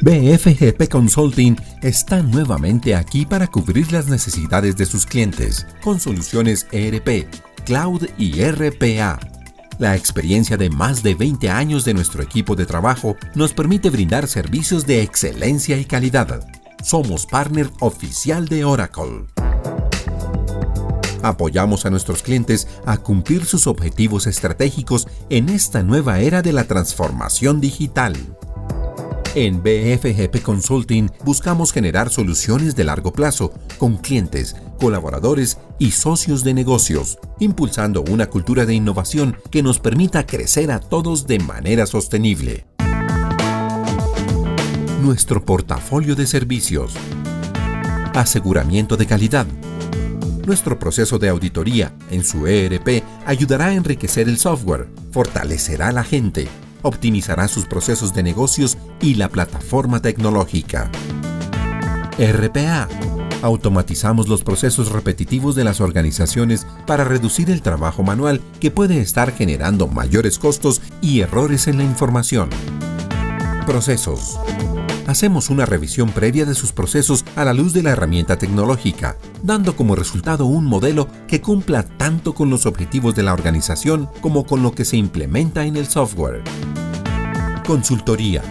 BFGP Consulting está nuevamente aquí para cubrir las necesidades de sus clientes con soluciones ERP, Cloud y RPA. La experiencia de más de 20 años de nuestro equipo de trabajo nos permite brindar servicios de excelencia y calidad. Somos partner oficial de Oracle. Apoyamos a nuestros clientes a cumplir sus objetivos estratégicos en esta nueva era de la transformación digital. En BFGP Consulting buscamos generar soluciones de largo plazo con clientes, colaboradores y socios de negocios, impulsando una cultura de innovación que nos permita crecer a todos de manera sostenible. Nuestro portafolio de servicios. Aseguramiento de calidad. Nuestro proceso de auditoría en su ERP ayudará a enriquecer el software, fortalecerá a la gente, optimizará sus procesos de negocios y la plataforma tecnológica. RPA. Automatizamos los procesos repetitivos de las organizaciones para reducir el trabajo manual que puede estar generando mayores costos y errores en la información. Procesos. Hacemos una revisión previa de sus procesos a la luz de la herramienta tecnológica, dando como resultado un modelo que cumpla tanto con los objetivos de la organización como con lo que se implementa en el software. Consultoría.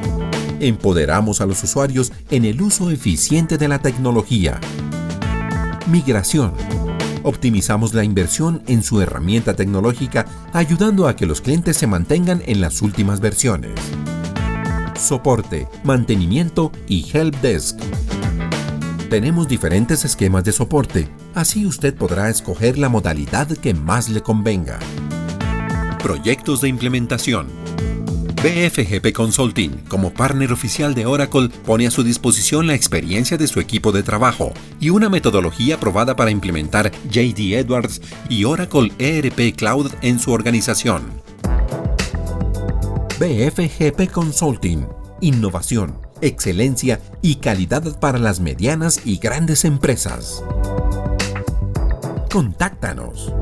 Empoderamos a los usuarios en el uso eficiente de la tecnología. Migración. Optimizamos la inversión en su herramienta tecnológica, ayudando a que los clientes se mantengan en las últimas versiones. Soporte, mantenimiento y Help Desk. Tenemos diferentes esquemas de soporte, así usted podrá escoger la modalidad que más le convenga. Proyectos de implementación. BFGP Consulting, como partner oficial de Oracle, pone a su disposición la experiencia de su equipo de trabajo y una metodología aprobada para implementar JD Edwards y Oracle ERP Cloud en su organización. BFGP Consulting. Innovación, excelencia y calidad para las medianas y grandes empresas. Contáctanos.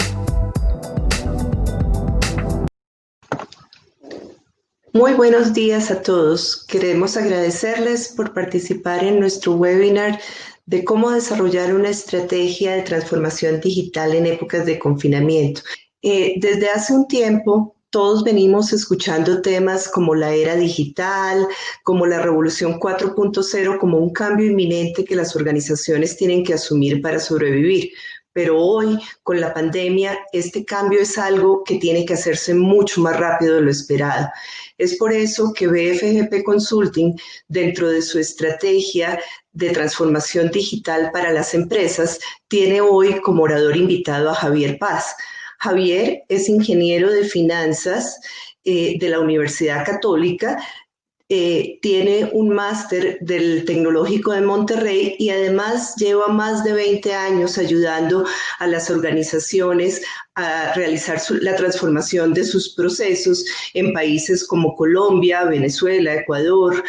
Muy buenos días a todos. Queremos agradecerles por participar en nuestro webinar de cómo desarrollar una estrategia de transformación digital en épocas de confinamiento. Desde hace un tiempo, todos venimos escuchando temas como la era digital, como la revolución 4.0, como un cambio inminente que las organizaciones tienen que asumir para sobrevivir. Pero hoy, con la pandemia, este cambio es algo que tiene que hacerse mucho más rápido de lo esperado. Es por eso que BFGP Consulting, dentro de su estrategia de transformación digital para las empresas, tiene hoy como orador invitado a Javier Paz. Javier es ingeniero de finanzas de la Universidad Católica, tiene un máster del Tecnológico de Monterrey y además lleva más de 20 años ayudando a las organizaciones a realizar la transformación de sus procesos en países como Colombia, Venezuela, Ecuador,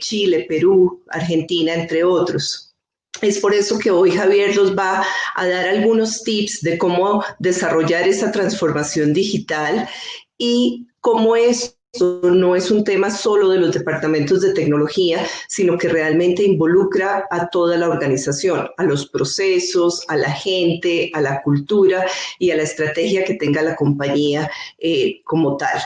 Chile, Perú, Argentina, entre otros. Es por eso que hoy Javier nos va a dar algunos tips de cómo desarrollar esa transformación digital y cómo esto no es un tema solo de los departamentos de tecnología, sino que realmente involucra a toda la organización, a los procesos, a la gente, a la cultura y a la estrategia que tenga la compañía como tal.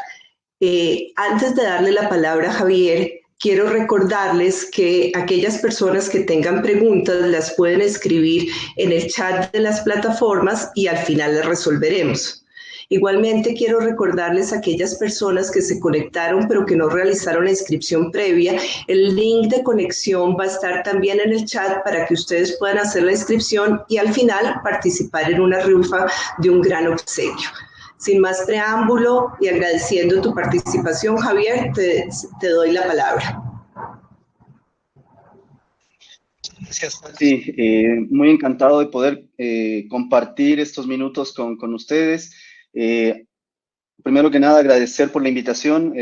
Antes de darle la palabra a Javier, quiero recordarles que aquellas personas que tengan preguntas las pueden escribir en el chat de las plataformas y al final las resolveremos. Igualmente quiero recordarles a aquellas personas que se conectaron pero que no realizaron la inscripción previa, el link de conexión va a estar también en el chat para que ustedes puedan hacer la inscripción y al final participar en una rifa de un gran obsequio. Sin más preámbulo y agradeciendo tu participación, Javier, te doy la palabra. Gracias, Tati. Muy encantado de poder compartir estos minutos con ustedes. Primero que nada, agradecer por la invitación.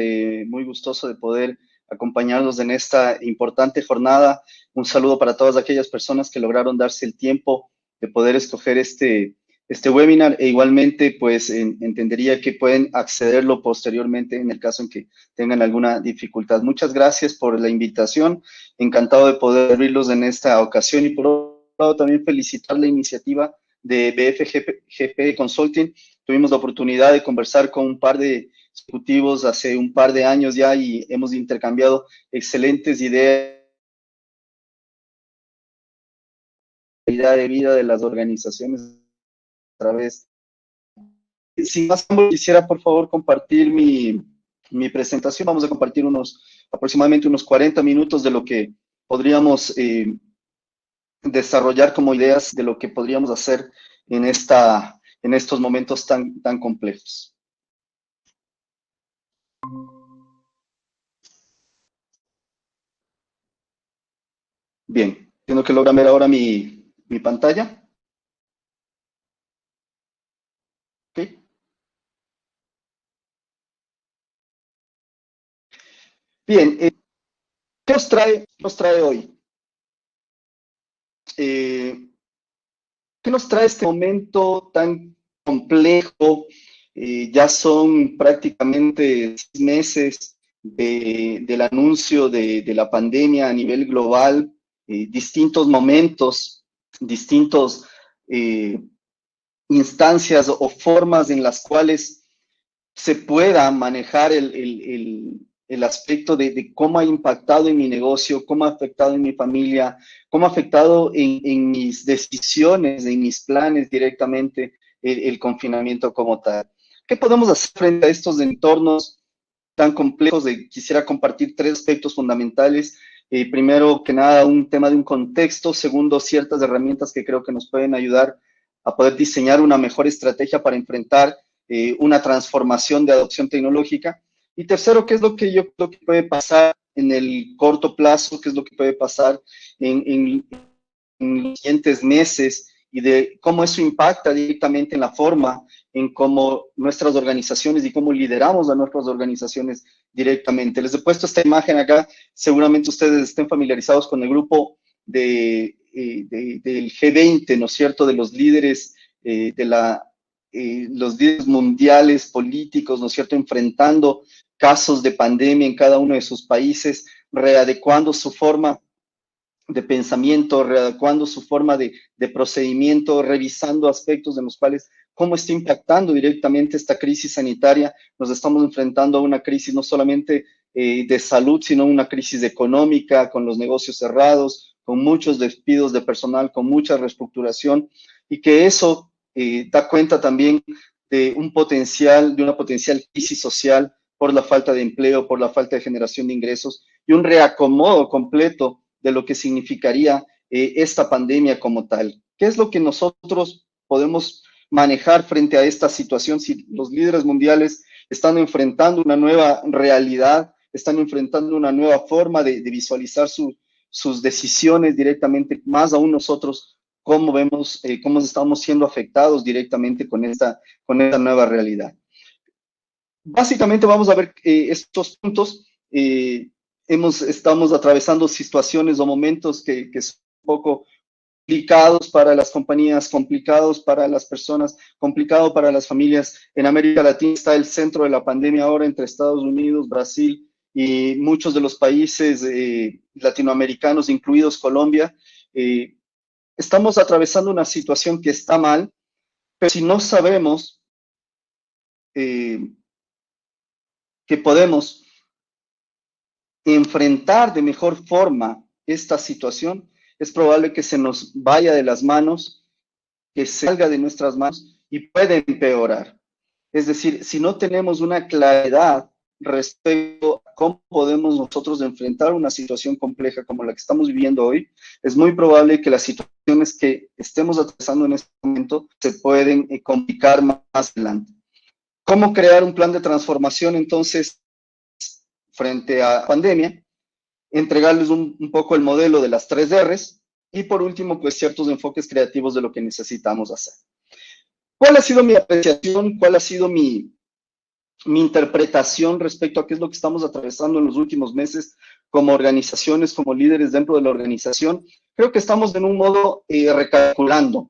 Muy gustoso de poder acompañarlos en esta importante jornada. Un saludo para todas aquellas personas que lograron darse el tiempo de poder escoger este este webinar, e igualmente pues entendería que pueden accederlo posteriormente en el caso en que tengan alguna dificultad. Muchas gracias por la invitación, encantado de poder servirlos en esta ocasión, y por otro lado también felicitar la iniciativa de BFGP Consulting. Tuvimos la oportunidad de conversar con un par de ejecutivos hace un par de años ya y hemos intercambiado excelentes ideas de vida de las organizaciones a través. Sin más, quisiera por favor compartir mi presentación. Vamos a compartir aproximadamente unos 40 minutos de lo que podríamos desarrollar como ideas de lo que podríamos hacer en estos momentos tan complejos. Bien, tengo que lograr ver ahora mi pantalla. Okay. Bien, ¿qué nos trae hoy? ¿Qué nos trae este momento tan complejo? Ya son prácticamente 6 meses del anuncio de la pandemia a nivel global, distintos momentos, distintos instancias o formas en las cuales se pueda manejar el aspecto de cómo ha impactado en mi negocio, cómo ha afectado en mi familia, cómo ha afectado en mis decisiones, en mis planes directamente el confinamiento como tal. ¿Qué podemos hacer frente a estos entornos tan complejos? Quisiera compartir 3 aspectos fundamentales. Primero que nada, un tema de un contexto. Segundo, ciertas herramientas que creo que nos pueden ayudar a poder diseñar una mejor estrategia para enfrentar una transformación de adopción tecnológica. Y tercero, ¿qué es lo que yo creo que puede pasar en el corto plazo? ¿Qué es lo que puede pasar en los siguientes meses? Y de cómo eso impacta directamente en la forma en cómo nuestras organizaciones y cómo lideramos a nuestras organizaciones directamente. Les he puesto esta imagen acá. Seguramente ustedes estén familiarizados con el grupo del G20, ¿no es cierto?, de los líderes los líderes mundiales políticos, ¿no es cierto?, enfrentando casos de pandemia en cada uno de sus países, readecuando su forma de pensamiento, readecuando su forma de procedimiento, revisando aspectos en los cuales cómo está impactando directamente esta crisis sanitaria. Nos estamos enfrentando a una crisis no solamente de salud, sino una crisis económica, con los negocios cerrados, con muchos despidos de personal, con mucha reestructuración, y que eso da cuenta también de una potencial crisis social por la falta de empleo, por la falta de generación de ingresos y un reacomodo completo de lo que significaría esta pandemia como tal. ¿Qué es lo que nosotros podemos manejar frente a esta situación si los líderes mundiales están enfrentando una nueva realidad, están enfrentando una nueva forma de visualizar sus decisiones directamente, más aún nosotros, cómo vemos, cómo estamos siendo afectados directamente con esta nueva realidad? Básicamente vamos a ver estos puntos. Estamos atravesando situaciones o momentos que son un poco complicados para las compañías, complicados para las personas, complicado para las familias. En América Latina está el centro de la pandemia ahora entre Estados Unidos, Brasil y muchos de los países latinoamericanos, incluidos Colombia. Estamos atravesando una situación que está mal, pero si no sabemos que podemos enfrentar de mejor forma esta situación, es probable que se nos vaya de las manos, que salga de nuestras manos y puede empeorar. Es decir, si no tenemos una claridad respecto a cómo podemos nosotros enfrentar una situación compleja como la que estamos viviendo hoy, es muy probable que las situaciones que estemos atravesando en este momento se pueden complicar más adelante. ¿Cómo crear un plan de transformación entonces frente a la pandemia? Entregarles un poco el modelo de las 3 R's y por último, pues ciertos enfoques creativos de lo que necesitamos hacer. ¿Cuál ha sido mi apreciación? ¿Cuál ha sido mi interpretación respecto a qué es lo que estamos atravesando en los últimos meses como organizaciones, como líderes dentro de la organización? Creo que estamos en un modo recalculando.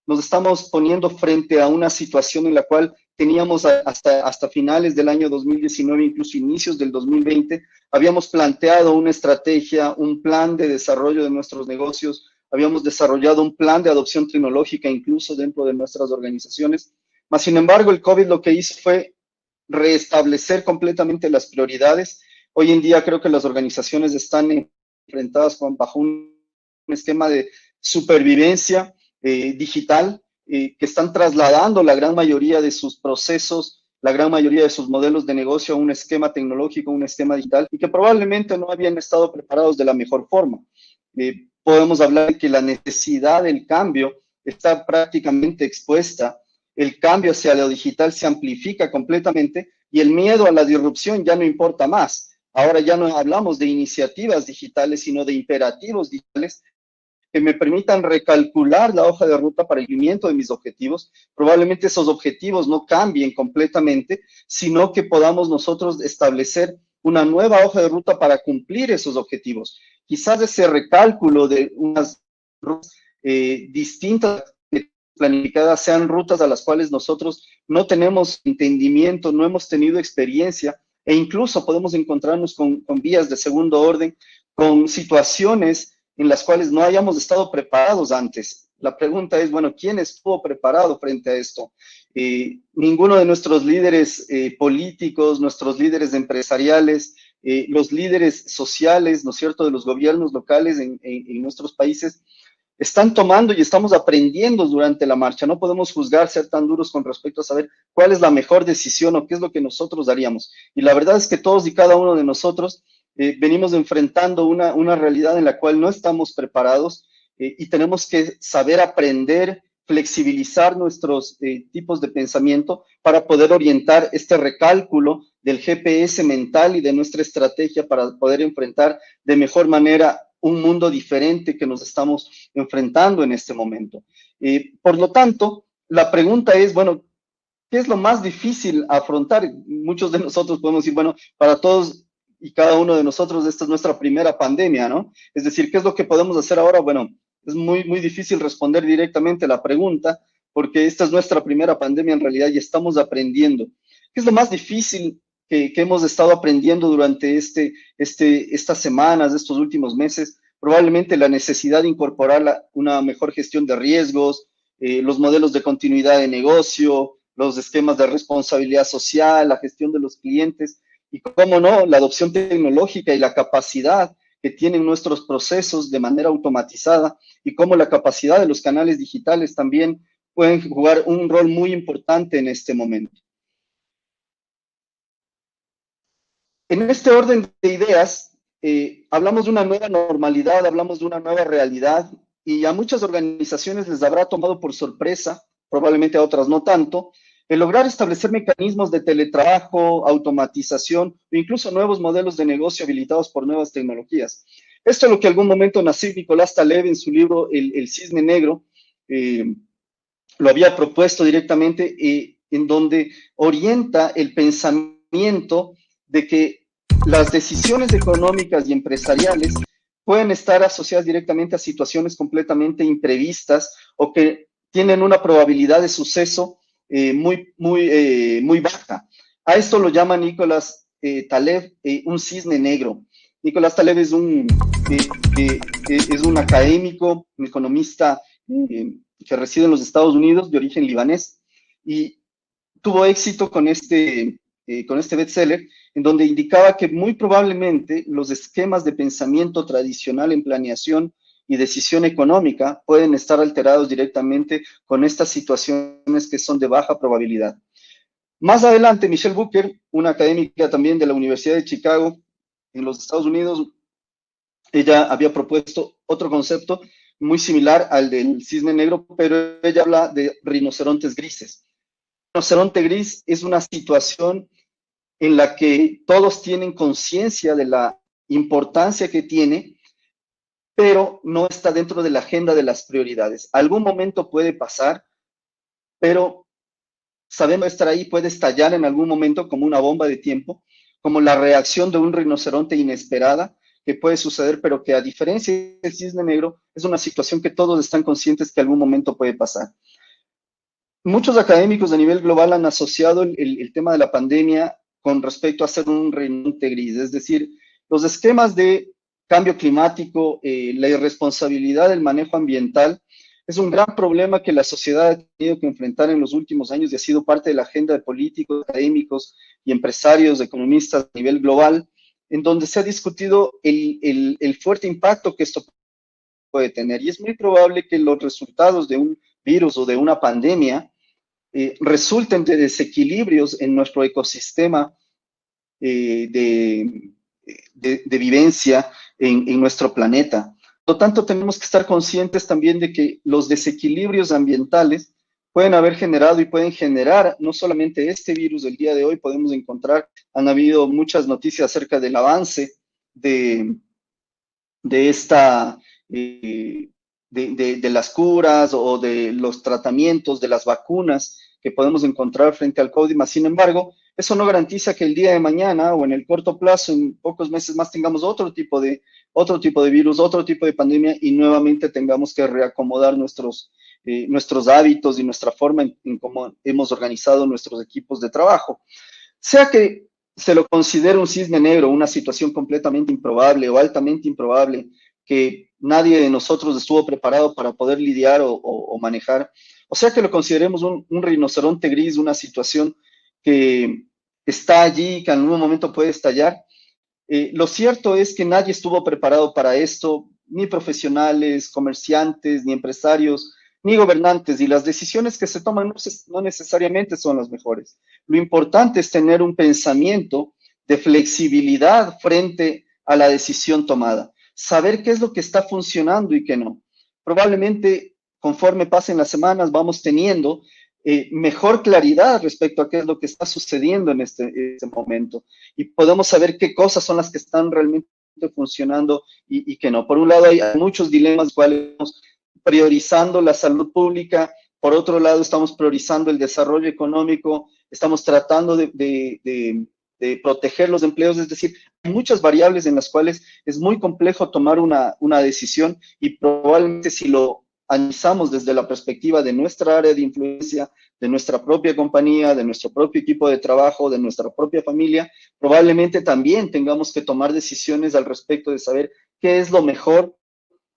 nos estamos poniendo frente a una situación en la cual teníamos hasta finales del año 2019, incluso inicios del 2020, habíamos planteado una estrategia, un plan de desarrollo de nuestros negocios, habíamos desarrollado un plan de adopción tecnológica incluso dentro de nuestras organizaciones, mas sin embargo el COVID lo que hizo fue restablecer completamente las prioridades. Hoy en día creo que las organizaciones están enfrentadas bajo un esquema de supervivencia digital, que están trasladando la gran mayoría de sus procesos, la gran mayoría de sus modelos de negocio a un esquema tecnológico, un esquema digital, y que probablemente no habían estado preparados de la mejor forma. Podemos hablar de que la necesidad del cambio está prácticamente expuesta, el cambio hacia lo digital se amplifica completamente y el miedo a la disrupción ya no importa más. Ahora ya no hablamos de iniciativas digitales, sino de imperativos digitales que me permitan recalcular la hoja de ruta para el cumplimiento de mis objetivos. Probablemente esos objetivos no cambien completamente, sino que podamos nosotros establecer una nueva hoja de ruta para cumplir esos objetivos. Quizás ese recálculo de unas rutas distintas planificadas sean rutas a las cuales nosotros no tenemos entendimiento, no hemos tenido experiencia, e incluso podemos encontrarnos con vías de segundo orden, con situaciones en las cuales no hayamos estado preparados antes. La pregunta es, bueno, ¿quién estuvo preparado frente a esto? Ninguno de nuestros líderes políticos, nuestros líderes empresariales, los líderes sociales, ¿no es cierto?, de los gobiernos locales en nuestros países, están tomando y estamos aprendiendo durante la marcha. No podemos juzgar, ser tan duros con respecto a saber cuál es la mejor decisión o qué es lo que nosotros haríamos. Y la verdad es que todos y cada uno de nosotros venimos enfrentando una realidad en la cual no estamos preparados y tenemos que saber aprender, flexibilizar nuestros tipos de pensamiento para poder orientar este recálculo del GPS mental y de nuestra estrategia para poder enfrentar de mejor manera un mundo diferente que nos estamos enfrentando en este momento. Por lo tanto, la pregunta es, bueno, ¿qué es lo más difícil a afrontar? Muchos de nosotros podemos decir, bueno, para todos y cada uno de nosotros esta es nuestra primera pandemia, ¿no? Es decir, ¿qué es lo que podemos hacer ahora? Bueno, es muy difícil responder directamente a la pregunta porque esta es nuestra primera pandemia en realidad y estamos aprendiendo. ¿Qué es lo más difícil que hemos estado aprendiendo durante estas semanas, estos últimos meses? Probablemente la necesidad de incorporar una mejor gestión de riesgos, los modelos de continuidad de negocio, los esquemas de responsabilidad social, la gestión de los clientes y, cómo no, la adopción tecnológica y la capacidad que tienen nuestros procesos de manera automatizada y cómo la capacidad de los canales digitales también pueden jugar un rol muy importante en este momento. En este orden de ideas, hablamos de una nueva normalidad, hablamos de una nueva realidad y a muchas organizaciones les habrá tomado por sorpresa, probablemente a otras no tanto, el lograr establecer mecanismos de teletrabajo, automatización o incluso nuevos modelos de negocio habilitados por nuevas tecnologías. Esto es lo que en algún momento Nassim Nicolás Taleb en su libro El Cisne Negro lo había propuesto directamente, en donde orienta el pensamiento de que las decisiones económicas y empresariales pueden estar asociadas directamente a situaciones completamente imprevistas o que tienen una probabilidad de suceso muy baja. A esto lo llama Nicolás Taleb un cisne negro. Nicolás Taleb es un académico, un economista que reside en los Estados Unidos, de origen libanés, y tuvo éxito con este bestseller, en donde indicaba que muy probablemente los esquemas de pensamiento tradicional en planeación y decisión económica pueden estar alterados directamente con estas situaciones que son de baja probabilidad. Más adelante, Michelle Booker, una académica también de la Universidad de Chicago en los Estados Unidos, ella había propuesto otro concepto muy similar al del cisne negro, pero ella habla de rinocerontes grises. El rinoceronte gris es una situación en la que todos tienen conciencia de la importancia que tiene, pero no está dentro de la agenda de las prioridades. Algún momento puede pasar, pero sabemos estar ahí, puede estallar en algún momento como una bomba de tiempo, como la reacción de un rinoceronte inesperada que puede suceder, pero que a diferencia del cisne negro, es una situación que todos están conscientes que algún momento puede pasar. muchos académicos a nivel global han asociado el tema de la pandemia con respecto a ser un remonte gris, es decir, los esquemas de cambio climático, la irresponsabilidad del manejo ambiental, es un gran problema que la sociedad ha tenido que enfrentar en los últimos años y ha sido parte de la agenda de políticos, académicos y empresarios, economistas a nivel global, en donde se ha discutido el fuerte impacto que esto puede tener. Y es muy probable que los resultados de un virus o de una pandemia resulten de desequilibrios en nuestro ecosistema de vivencia en nuestro planeta. Por lo tanto, tenemos que estar conscientes también de que los desequilibrios ambientales pueden haber generado y pueden generar no solamente este virus del día de hoy, podemos encontrar, han habido muchas noticias acerca del avance de esta, de las curas o de los tratamientos, de las vacunas que podemos encontrar frente al COVID. Sin embargo, eso no garantiza que el día de mañana o en el corto plazo, en pocos meses más, tengamos otro tipo de virus, otro tipo de pandemia y nuevamente tengamos que reacomodar nuestros hábitos y nuestra forma en cómo hemos organizado nuestros equipos de trabajo. Sea que se lo considere un cisne negro, una situación completamente improbable o altamente improbable, que nadie de nosotros estuvo preparado para poder lidiar o manejar, o sea que lo consideremos un rinoceronte gris, una situación que está allí, que en algún momento puede estallar. Lo cierto es que nadie estuvo preparado para esto, ni profesionales, comerciantes, ni empresarios, ni gobernantes, y las decisiones que se toman no necesariamente son las mejores. Lo importante es tener un pensamiento de flexibilidad frente a la decisión tomada, saber qué es lo que está funcionando y qué no. Probablemente conforme pasen las semanas vamos teniendo mejor claridad respecto a qué es lo que está sucediendo en este momento y podemos saber qué cosas son las que están realmente funcionando y qué no. Por un lado hay muchos dilemas cuales estamos priorizando la salud pública, por otro lado estamos priorizando el desarrollo económico, estamos tratando de proteger los empleos, es decir, hay muchas variables en las cuales es muy complejo tomar una decisión y probablemente si lo analizamos desde la perspectiva de nuestra área de influencia, de nuestra propia compañía, de nuestro propio equipo de trabajo, de nuestra propia familia, probablemente también tengamos que tomar decisiones al respecto de saber qué es lo mejor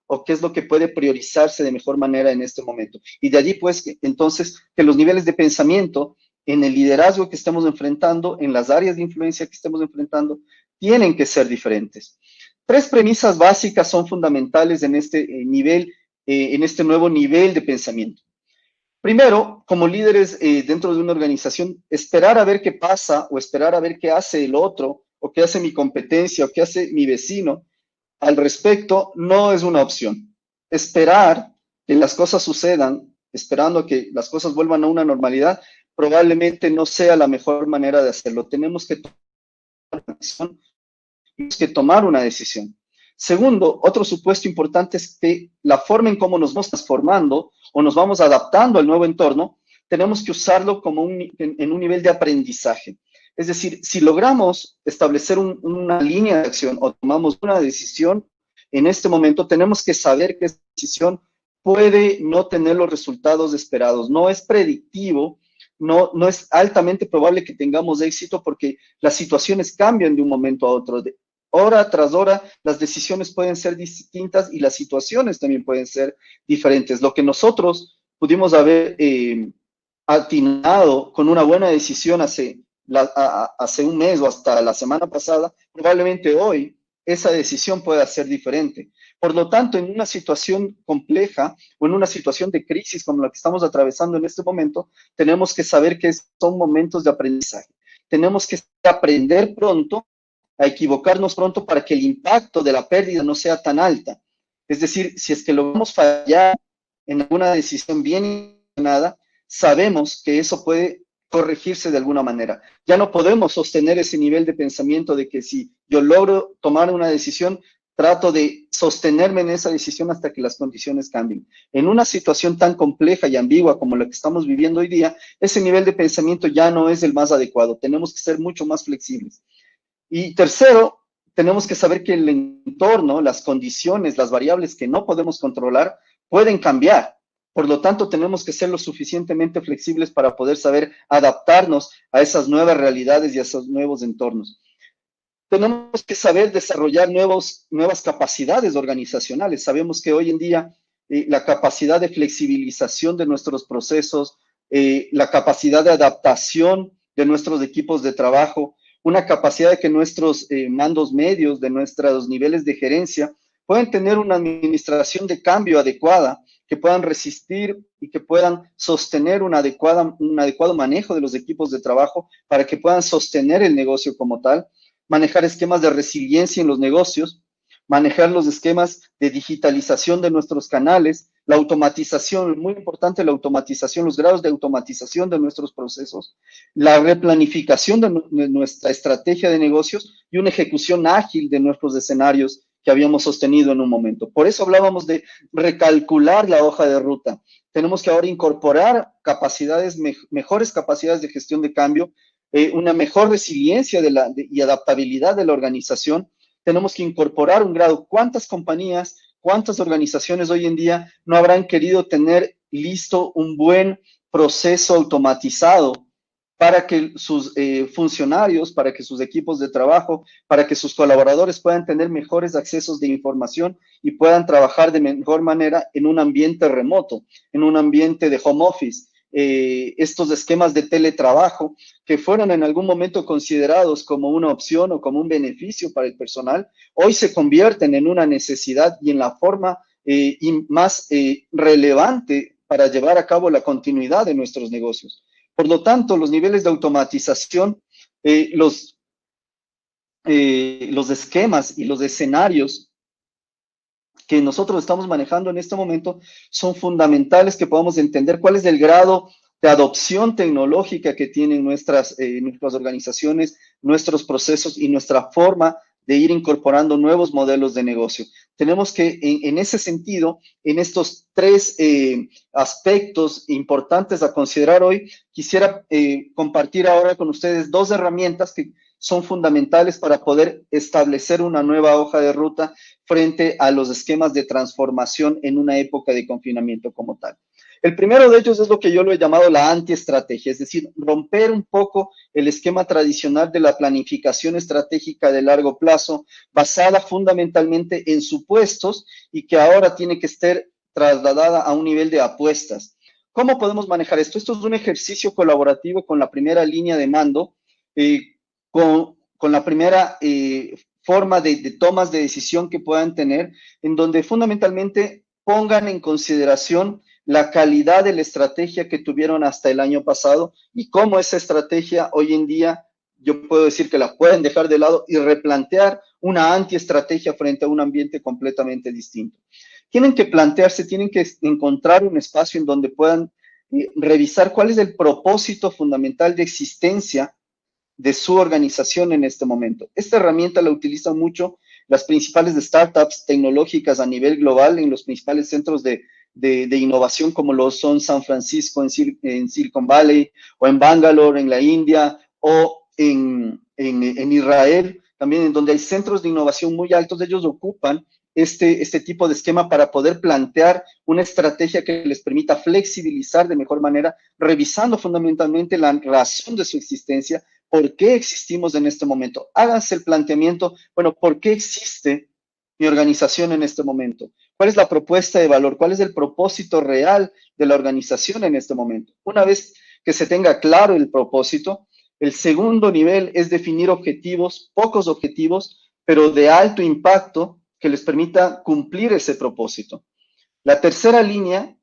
o qué es lo que puede priorizarse de mejor manera en este momento. Y de allí, pues, entonces, que los niveles de pensamiento en el liderazgo que estemos enfrentando, en las áreas de influencia que estemos enfrentando, tienen que ser diferentes. Tres premisas básicas son fundamentales en este nivel, en este nuevo nivel de pensamiento. Primero, como líderes dentro de una organización, esperar a ver qué pasa o esperar a ver qué hace el otro o qué hace mi competencia o qué hace mi vecino al respecto no es una opción. Esperar que las cosas sucedan, esperando que las cosas vuelvan a una normalidad, probablemente no sea la mejor manera de hacerlo. Tenemos que tomar una decisión. Segundo, otro supuesto importante es que la forma en cómo nos vamos transformando o nos vamos adaptando al nuevo entorno, tenemos que usarlo como en un nivel de aprendizaje. Es decir, si logramos establecer una línea de acción o tomamos una decisión, en este momento tenemos que saber que esa decisión puede no tener los resultados esperados. No es predictivo, no es altamente probable que tengamos éxito porque las situaciones cambian de un momento a otro. Hora tras hora, las decisiones pueden ser distintas y las situaciones también pueden ser diferentes. Lo que nosotros pudimos haber atinado con una buena decisión hace un mes o hasta la semana pasada, probablemente hoy esa decisión pueda ser diferente. Por lo tanto, en una situación compleja o en una situación de crisis como la que estamos atravesando en este momento, tenemos que saber que son momentos de aprendizaje. Tenemos que aprender pronto, a equivocarnos pronto para que el impacto de la pérdida no sea tan alta. Es decir, si es que logramos fallar en alguna decisión bien intencionada, sabemos que eso puede corregirse de alguna manera. Ya no podemos sostener ese nivel de pensamiento de que si yo logro tomar una decisión, trato de sostenerme en esa decisión hasta que las condiciones cambien. En una situación tan compleja y ambigua como la que estamos viviendo hoy día, ese nivel de pensamiento ya no es el más adecuado. Tenemos que ser mucho más flexibles. Y tercero, tenemos que saber que el entorno, las condiciones, las variables que no podemos controlar, pueden cambiar. Por lo tanto, tenemos que ser lo suficientemente flexibles para poder saber adaptarnos a esas nuevas realidades y a esos nuevos entornos. Tenemos que saber desarrollar nuevas capacidades organizacionales. Sabemos que hoy en día la capacidad de flexibilización de nuestros procesos, la capacidad de adaptación de nuestros equipos de trabajo, una capacidad de que nuestros mandos medios, de nuestros niveles de gerencia, puedan tener una administración de cambio adecuada, que puedan resistir y que puedan sostener un adecuado manejo de los equipos de trabajo para que puedan sostener el negocio como tal, manejar esquemas de resiliencia en los negocios, manejar los esquemas de digitalización de nuestros canales, la automatización, muy importante la automatización, los grados de automatización de nuestros procesos, la replanificación de nuestra estrategia de negocios y una ejecución ágil de nuestros escenarios que habíamos sostenido en un momento. Por eso hablábamos de recalcular la hoja de ruta. Tenemos que ahora incorporar mejores capacidades de gestión de cambio, una mejor resiliencia y adaptabilidad de la organización. Tenemos que incorporar un grado. ¿Cuántas compañías, cuántas organizaciones hoy en día no habrán querido tener listo un buen proceso automatizado para que sus funcionarios, para que sus equipos de trabajo, para que sus colaboradores puedan tener mejores accesos de información y puedan trabajar de mejor manera en un ambiente remoto, en un ambiente de home office? Estos esquemas de teletrabajo que fueron en algún momento considerados como una opción o como un beneficio para el personal, hoy se convierten en una necesidad y en la forma más relevante para llevar a cabo la continuidad de nuestros negocios. Por lo tanto, los niveles de automatización, los esquemas y los escenarios que nosotros estamos manejando en este momento son fundamentales, que podamos entender cuál es el grado de adopción tecnológica que tienen nuestras organizaciones, nuestros procesos y nuestra forma de ir incorporando nuevos modelos de negocio. Tenemos que, en ese sentido, en estos tres aspectos importantes a considerar hoy, quisiera compartir ahora con ustedes dos herramientas que son fundamentales para poder establecer una nueva hoja de ruta frente a los esquemas de transformación en una época de confinamiento como tal. El primero de ellos es lo que yo lo he llamado la antiestrategia, es decir, romper un poco el esquema tradicional de la planificación estratégica de largo plazo, basada fundamentalmente en supuestos y que ahora tiene que ser trasladada a un nivel de apuestas. ¿Cómo podemos manejar esto? Esto es un ejercicio colaborativo con la primera línea de mando, con la primera forma de tomas de decisión que puedan tener, en donde fundamentalmente pongan en consideración la calidad de la estrategia que tuvieron hasta el año pasado y cómo esa estrategia hoy en día, yo puedo decir que la pueden dejar de lado y replantear una antiestrategia frente a un ambiente completamente distinto. Tienen que plantearse, tienen que encontrar un espacio en donde puedan revisar cuál es el propósito fundamental de existencia de su organización en este momento. Esta herramienta la utilizan mucho las principales startups tecnológicas a nivel global en los principales centros de innovación como lo son San Francisco en Silicon Valley o en Bangalore en la India o en Israel, también en donde hay centros de innovación muy altos. Ellos ocupan este tipo de esquema para poder plantear una estrategia que les permita flexibilizar de mejor manera, revisando fundamentalmente la razón de su existencia. ¿Por qué existimos en este momento? Háganse el planteamiento, bueno, ¿por qué existe mi organización en este momento? ¿Cuál es la propuesta de valor? ¿Cuál es el propósito real de la organización en este momento? Una vez que se tenga claro el propósito, el segundo nivel es definir objetivos, pocos objetivos, pero de alto impacto que les permita cumplir ese propósito. La tercera línea,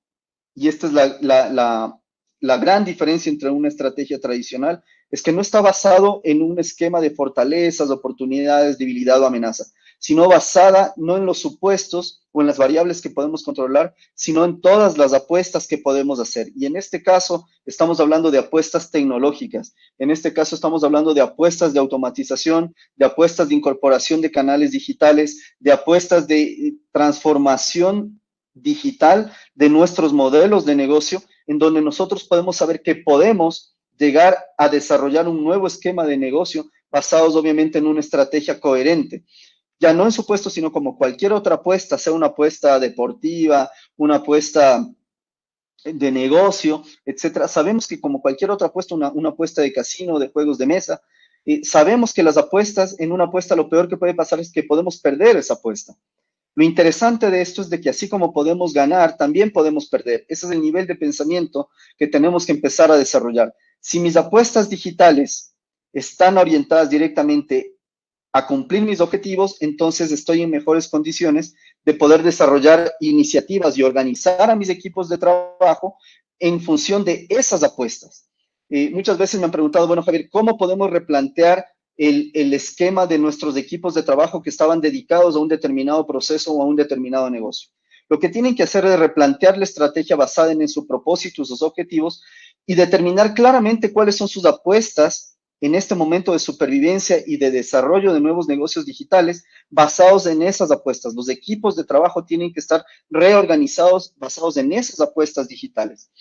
y esta es la gran diferencia entre una estrategia tradicional, es que no está basado en un esquema de fortalezas, oportunidades, debilidad o amenaza, sino basada no en los supuestos o en las variables que podemos controlar, sino en todas las apuestas que podemos hacer. Y en este caso estamos hablando de apuestas tecnológicas. En este caso estamos hablando de apuestas de automatización, de apuestas de incorporación de canales digitales, de apuestas de transformación digital de nuestros modelos de negocio, en donde nosotros podemos saber que podemos llegar a desarrollar un nuevo esquema de negocio basados obviamente en una estrategia coherente. Ya no en supuestos, sino como cualquier otra apuesta, sea una apuesta deportiva, una apuesta de negocio, etcétera. Sabemos que como cualquier otra apuesta, una apuesta de casino, de juegos de mesa, sabemos que las apuestas, en una apuesta lo peor que puede pasar es que podemos perder esa apuesta. Lo interesante de esto es de que así como podemos ganar, también podemos perder. Ese es el nivel de pensamiento que tenemos que empezar a desarrollar. Si mis apuestas digitales están orientadas directamente a cumplir mis objetivos, entonces estoy en mejores condiciones de poder desarrollar iniciativas y organizar a mis equipos de trabajo en función de esas apuestas. Muchas veces me han preguntado, bueno, Javier, ¿cómo podemos replantear el esquema de nuestros equipos de trabajo que estaban dedicados a un determinado proceso o a un determinado negocio? Lo que tienen que hacer es replantear la estrategia basada en su propósito, sus objetivos, y determinar claramente cuáles son sus apuestas en este momento de supervivencia y de desarrollo de nuevos negocios digitales basados en esas apuestas. Los equipos de trabajo tienen que estar reorganizados basados en esas apuestas digitales.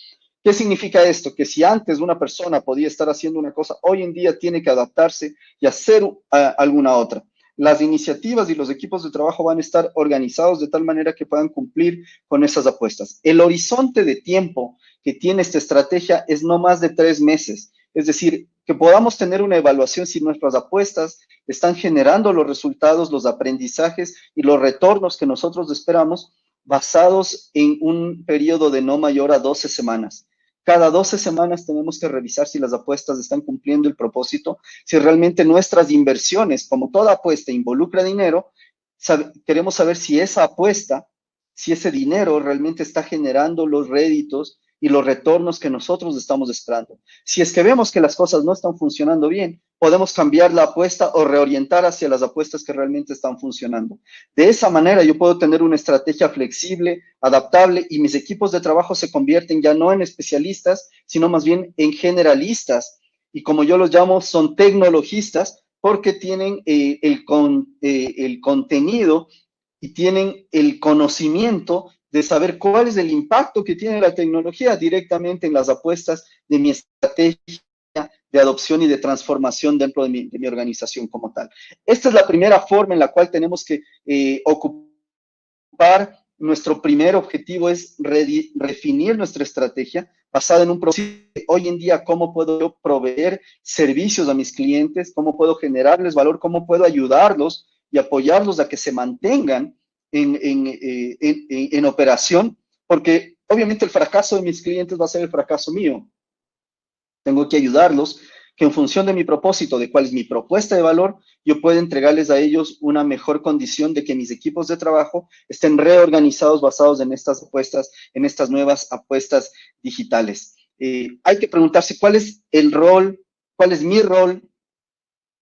¿Qué significa esto? Que si antes una persona podía estar haciendo una cosa, hoy en día tiene que adaptarse y hacer alguna otra. Las iniciativas y los equipos de trabajo van a estar organizados de tal manera que puedan cumplir con esas apuestas. El horizonte de tiempo que tiene esta estrategia es no más de 3 meses. Es decir, que podamos tener una evaluación si nuestras apuestas están generando los resultados, los aprendizajes y los retornos que nosotros esperamos basados en un periodo de no mayor a 12 semanas. Cada 12 semanas tenemos que revisar si las apuestas están cumpliendo el propósito, si realmente nuestras inversiones, como toda apuesta involucra dinero, queremos saber si esa apuesta, si ese dinero realmente está generando los réditos y los retornos que nosotros estamos esperando. Si es que vemos que las cosas no están funcionando bien, podemos cambiar la apuesta o reorientar hacia las apuestas que realmente están funcionando. De esa manera yo puedo tener una estrategia flexible, adaptable, y mis equipos de trabajo se convierten ya no en especialistas, sino más bien en generalistas. Y como yo los llamo, son tecnologistas porque tienen el contenido y tienen el conocimiento de saber cuál es el impacto que tiene la tecnología directamente en las apuestas de mi estrategia de adopción y de transformación dentro de mi organización como tal. Esta es la primera forma en la cual tenemos que ocupar. Nuestro primer objetivo es redefinir nuestra estrategia basada en un proceso de hoy en día, cómo puedo yo proveer servicios a mis clientes, cómo puedo generarles valor, cómo puedo ayudarlos y apoyarlos a que se mantengan en operación, porque obviamente el fracaso de mis clientes va a ser el fracaso mío. Tengo que ayudarlos, que en función de mi propósito, de cuál es mi propuesta de valor, yo pueda entregarles a ellos una mejor condición de que mis equipos de trabajo estén reorganizados basados en estas apuestas, en estas nuevas apuestas digitales. Hay que preguntarse cuál es el rol, cuál es mi rol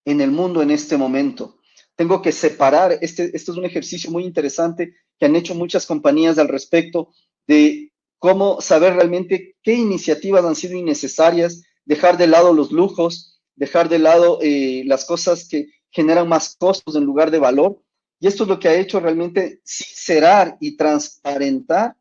en el mundo en este momento. Tengo que separar, este es un ejercicio muy interesante que han hecho muchas compañías al respecto de cómo saber realmente qué iniciativas han sido innecesarias, dejar de lado los lujos, dejar de lado las cosas que generan más costos en lugar de valor. Y esto es lo que ha hecho realmente sincerar y transparentar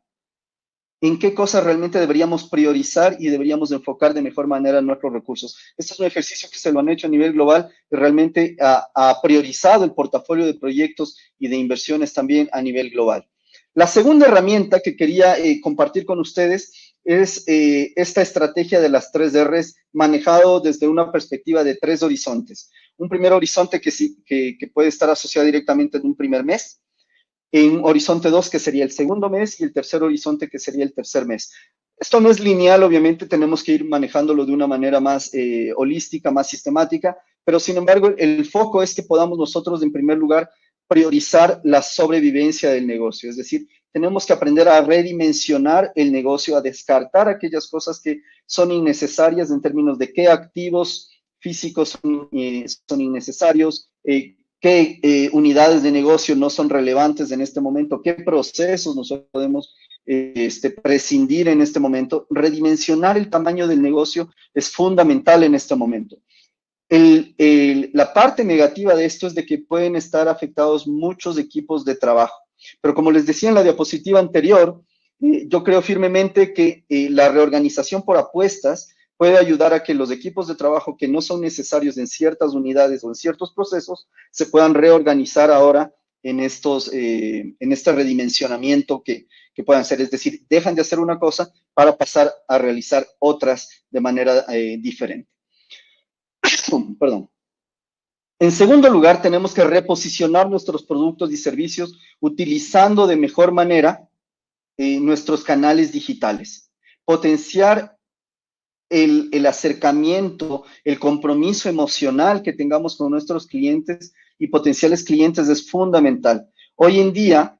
en qué cosas realmente deberíamos priorizar y deberíamos enfocar de mejor manera nuestros recursos. Este es un ejercicio que se lo han hecho a nivel global y realmente ha priorizado el portafolio de proyectos y de inversiones también a nivel global. La segunda herramienta que quería compartir con ustedes es esta estrategia de las 3 R's manejado desde una perspectiva de 3 horizontes. Un primer horizonte que puede estar asociado directamente en un primer mes, en horizonte 2, que sería el segundo mes, y el tercer horizonte, que sería el tercer mes. Esto no es lineal, obviamente tenemos que ir manejándolo de una manera más holística, más sistemática, pero sin embargo el foco es que podamos nosotros en primer lugar priorizar la sobrevivencia del negocio, es decir, tenemos que aprender a redimensionar el negocio, a descartar aquellas cosas que son innecesarias en términos de qué activos físicos son innecesarios, qué unidades de negocio no son relevantes en este momento, qué procesos nosotros podemos prescindir en este momento. Redimensionar el tamaño del negocio es fundamental en este momento. La parte negativa de esto es de que pueden estar afectados muchos equipos de trabajo. Pero como les decía en la diapositiva anterior, yo creo firmemente que la reorganización por apuestas puede ayudar a que los equipos de trabajo que no son necesarios en ciertas unidades o en ciertos procesos se puedan reorganizar ahora en este redimensionamiento que puedan hacer. Es decir, dejan de hacer una cosa para pasar a realizar otras de manera diferente. Perdón. En segundo lugar, tenemos que reposicionar nuestros productos y servicios utilizando de mejor manera nuestros canales digitales. Potenciar el acercamiento, el compromiso emocional que tengamos con nuestros clientes y potenciales clientes es fundamental. Hoy en día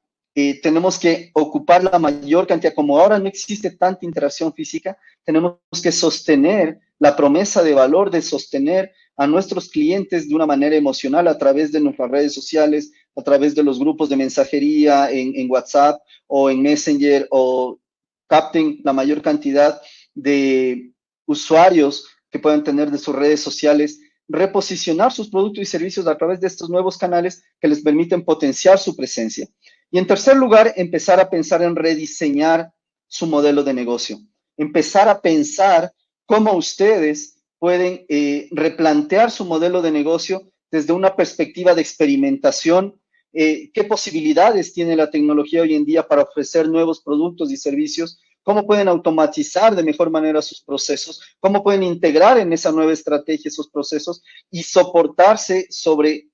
tenemos que ocupar la mayor cantidad, como ahora no existe tanta interacción física, tenemos que sostener la promesa de valor de sostener a nuestros clientes de una manera emocional a través de nuestras redes sociales, a través de los grupos de mensajería en WhatsApp o en Messenger, o capten la mayor cantidad de usuarios que puedan tener de sus redes sociales, reposicionar sus productos y servicios a través de estos nuevos canales que les permiten potenciar su presencia. Y en tercer lugar, empezar a pensar en rediseñar su modelo de negocio. Empezar a pensar cómo ustedes pueden replantear su modelo de negocio desde una perspectiva de experimentación. ¿Qué posibilidades tiene la tecnología hoy en día para ofrecer nuevos productos y servicios? ¿Cómo pueden automatizar de mejor manera sus procesos? ¿Cómo pueden integrar en esa nueva estrategia esos procesos y soportarse sobre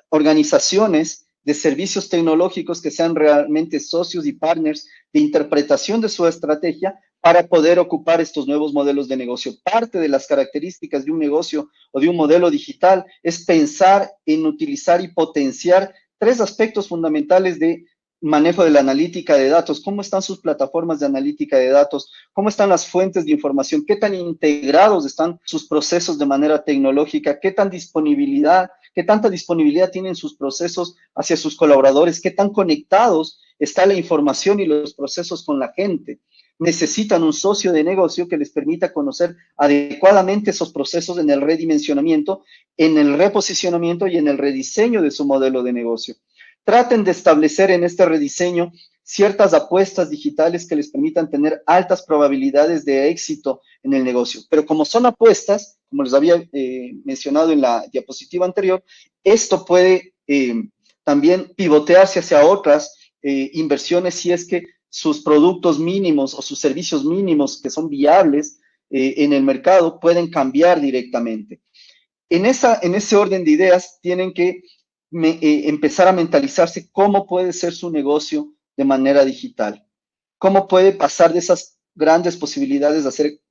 organizaciones de servicios tecnológicos que sean realmente socios y partners de interpretación de su estrategia para poder ocupar estos nuevos modelos de negocio? Parte de las características de un negocio o de un modelo digital es pensar en utilizar y potenciar tres aspectos fundamentales de manejo de la analítica de datos. ¿Cómo están sus plataformas de analítica de datos? ¿Cómo están las fuentes de información? ¿Qué tan integrados están sus procesos de manera tecnológica? ¿Qué tanta disponibilidad tienen sus procesos hacia sus colaboradores? ¿Qué tan conectados está la información y los procesos con la gente? Necesitan un socio de negocio que les permita conocer adecuadamente esos procesos en el redimensionamiento, en el reposicionamiento y en el rediseño de su modelo de negocio. Traten de establecer en este rediseño ciertas apuestas digitales que les permitan tener altas probabilidades de éxito en el negocio. Pero como son apuestas, como les había mencionado en la diapositiva anterior, esto puede también pivotearse hacia otras inversiones si es que sus productos mínimos o sus servicios mínimos que son viables en el mercado pueden cambiar directamente. En ese orden de ideas tienen que empezar a mentalizarse cómo puede ser su negocio de manera digital, cómo puede pasar de esas grandes posibilidades de hacer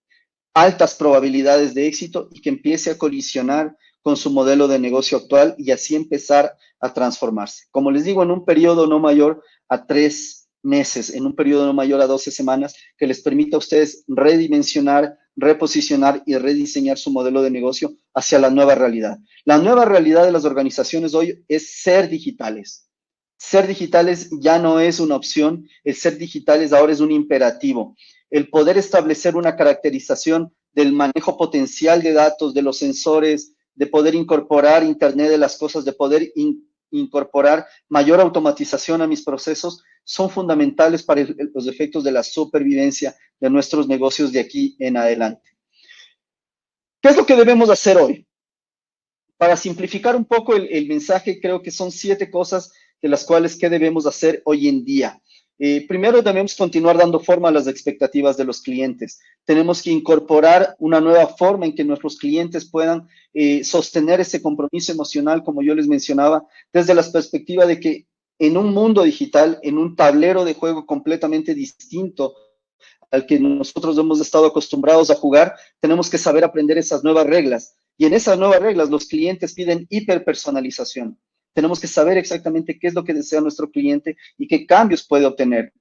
altas probabilidades de éxito y que empiece a colisionar con su modelo de negocio actual y así empezar a transformarse. Como les digo, en un periodo no mayor a 3 meses, en un periodo no mayor a 12 semanas, que les permita a ustedes redimensionar, reposicionar y rediseñar su modelo de negocio hacia la nueva realidad. La nueva realidad de las organizaciones hoy es ser digitales. Ser digitales ya no es una opción, el ser digitales ahora es un imperativo. El poder establecer una caracterización del manejo potencial de datos, de los sensores, de poder incorporar Internet de las cosas, de poder incorporar mayor automatización a mis procesos, son fundamentales para los efectos de la supervivencia de nuestros negocios de aquí en adelante. ¿Qué es lo que debemos hacer hoy? Para simplificar un poco el mensaje, creo que son 7 cosas de las cuales ¿qué debemos hacer hoy en día? Primero, debemos continuar dando forma a las expectativas de los clientes. Tenemos que incorporar una nueva forma en que nuestros clientes puedan sostener ese compromiso emocional, como yo les mencionaba, desde la perspectiva de que en un mundo digital, en un tablero de juego completamente distinto al que nosotros hemos estado acostumbrados a jugar, tenemos que saber aprender esas nuevas reglas. Y en esas nuevas reglas, los clientes piden hiperpersonalización. Tenemos que saber exactamente qué es lo que desea nuestro cliente y qué cambios puede obtener.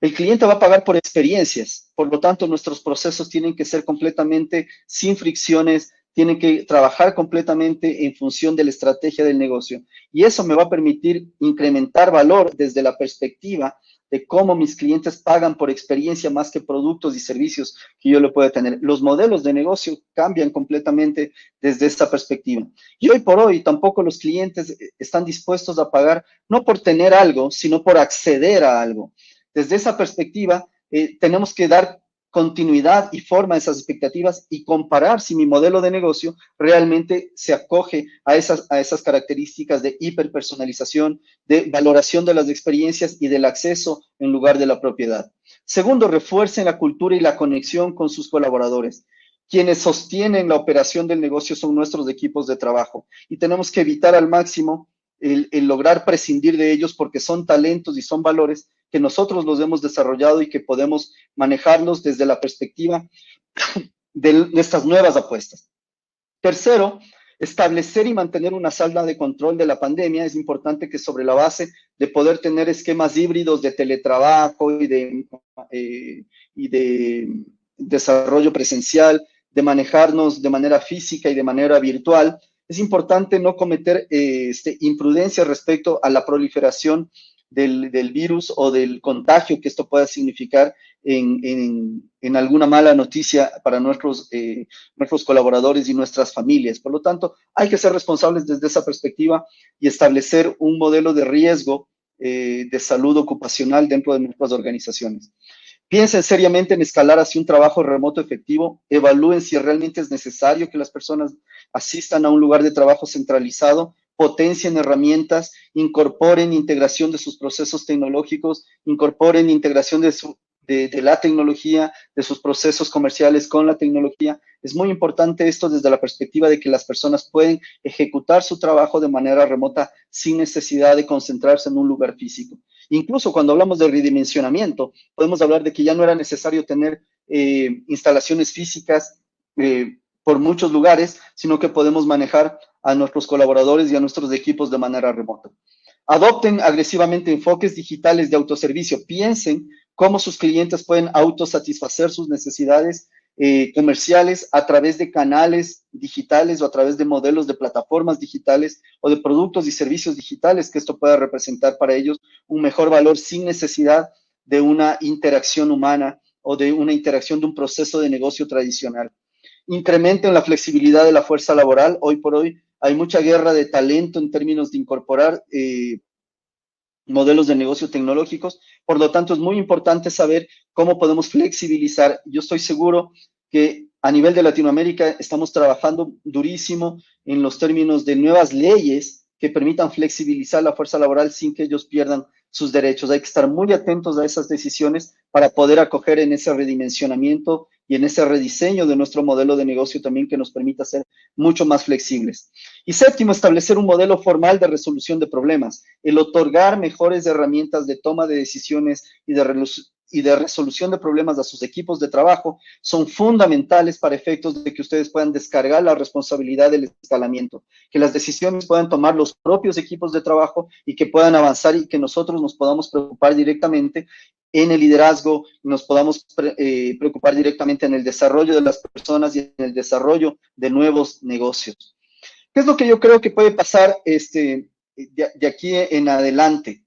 El cliente va a pagar por experiencias, por lo tanto, nuestros procesos tienen que ser completamente sin fricciones, tienen que trabajar completamente en función de la estrategia del negocio. Y eso me va a permitir incrementar valor desde la perspectiva de cómo mis clientes pagan por experiencia más que productos y servicios que yo le pueda tener. Los modelos de negocio cambian completamente desde esta perspectiva. Y hoy por hoy tampoco los clientes están dispuestos a pagar no por tener algo, sino por acceder a algo. Desde esa perspectiva, tenemos que dar continuidad y forma a esas expectativas y comparar si mi modelo de negocio realmente se acoge a esas características de hiperpersonalización, de valoración de las experiencias y del acceso en lugar de la propiedad. Segundo, refuercen la cultura y la conexión con sus colaboradores. Quienes sostienen la operación del negocio son nuestros equipos de trabajo y tenemos que evitar al máximo el lograr prescindir de ellos porque son talentos y son valores que nosotros los hemos desarrollado y que podemos manejarlos desde la perspectiva de estas nuevas apuestas. Tercero, establecer y mantener una sala de control de la pandemia. Es importante que sobre la base de poder tener esquemas híbridos de teletrabajo y de desarrollo presencial, de manejarnos de manera física y de manera virtual, es importante no cometer imprudencias respecto a la proliferación del virus o del contagio que esto pueda significar en alguna mala noticia para nuestros colaboradores y nuestras familias. Por lo tanto, hay que ser responsables desde esa perspectiva y establecer un modelo de riesgo de salud ocupacional dentro de nuestras organizaciones. Piensen seriamente en escalar hacia un trabajo remoto efectivo, evalúen si realmente es necesario que las personas asistan a un lugar de trabajo centralizado, potencien herramientas, incorporen integración de sus procesos tecnológicos, incorporen integración de la tecnología, de sus procesos comerciales con la tecnología. Es muy importante esto desde la perspectiva de que las personas pueden ejecutar su trabajo de manera remota sin necesidad de concentrarse en un lugar físico. Incluso cuando hablamos de redimensionamiento, podemos hablar de que ya no era necesario tener instalaciones físicas por muchos lugares, sino que podemos manejar a nuestros colaboradores y a nuestros equipos de manera remota. Adopten agresivamente enfoques digitales de autoservicio. Piensen cómo sus clientes pueden autosatisfacer sus necesidades comerciales a través de canales digitales o a través de modelos de plataformas digitales o de productos y servicios digitales, que esto pueda representar para ellos un mejor valor sin necesidad de una interacción humana o de una interacción de un proceso de negocio tradicional. Incrementen la flexibilidad de la fuerza laboral. Hoy por hoy hay mucha guerra de talento en términos de incorporar modelos de negocio tecnológicos. Por lo tanto, es muy importante saber cómo podemos flexibilizar. Yo estoy seguro que a nivel de Latinoamérica estamos trabajando durísimo en los términos de nuevas leyes que permitan flexibilizar la fuerza laboral sin que ellos pierdan sus derechos. Hay que estar muy atentos a esas decisiones para poder acoger en ese redimensionamiento y en ese rediseño de nuestro modelo de negocio también que nos permita ser mucho más flexibles. Y séptimo, establecer un modelo formal de resolución de problemas. El otorgar mejores herramientas de toma de decisiones y de resolución de problemas a sus equipos de trabajo son fundamentales para efectos de que ustedes puedan descargar la responsabilidad del escalamiento, que las decisiones puedan tomar los propios equipos de trabajo y que puedan avanzar y que nosotros nos podamos preocupar directamente en el liderazgo, nos podamos preocupar directamente en el desarrollo de las personas y en el desarrollo de nuevos negocios. ¿Qué es lo que yo creo que puede pasar de aquí en adelante?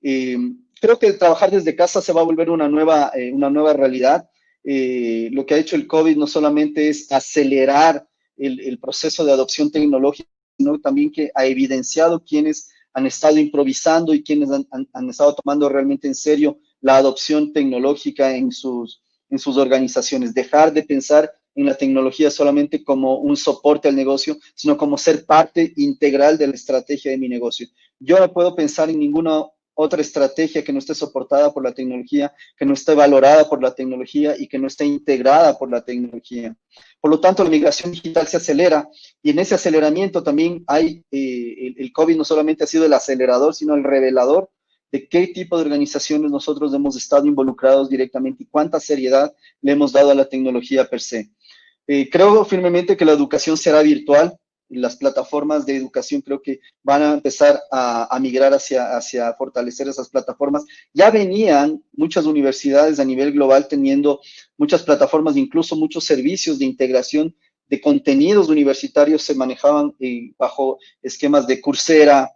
Creo que trabajar desde casa se va a volver una nueva realidad. Lo que ha hecho el COVID no solamente es acelerar el proceso de adopción tecnológica, sino también que ha evidenciado quienes han estado improvisando y quienes han estado tomando realmente en serio la adopción tecnológica en sus organizaciones. Dejar de pensar en la tecnología solamente como un soporte al negocio, sino como ser parte integral de la estrategia de mi negocio. Yo no puedo pensar en ninguna otra estrategia que no esté soportada por la tecnología, que no esté valorada por la tecnología y que no esté integrada por la tecnología. Por lo tanto, la migración digital se acelera y en ese aceleramiento también hay, el COVID no solamente ha sido el acelerador, sino el revelador de qué tipo de organizaciones nosotros hemos estado involucrados directamente y cuánta seriedad le hemos dado a la tecnología per se. Creo firmemente que la educación será virtual. Las plataformas de educación creo que van a empezar a migrar hacia fortalecer esas plataformas. Ya venían muchas universidades a nivel global teniendo muchas plataformas, incluso muchos servicios de integración de contenidos universitarios se manejaban bajo esquemas de Coursera,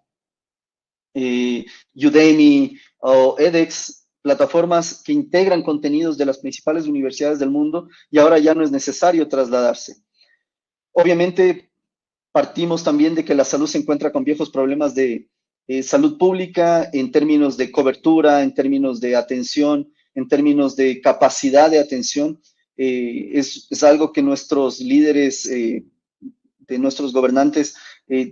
Udemy o edX, plataformas que integran contenidos de las principales universidades del mundo y ahora ya no es necesario trasladarse. Obviamente, partimos también de que la salud se encuentra con viejos problemas de salud pública en términos de cobertura, en términos de atención, en términos de capacidad de atención, es algo que nuestros líderes, de nuestros gobernantes,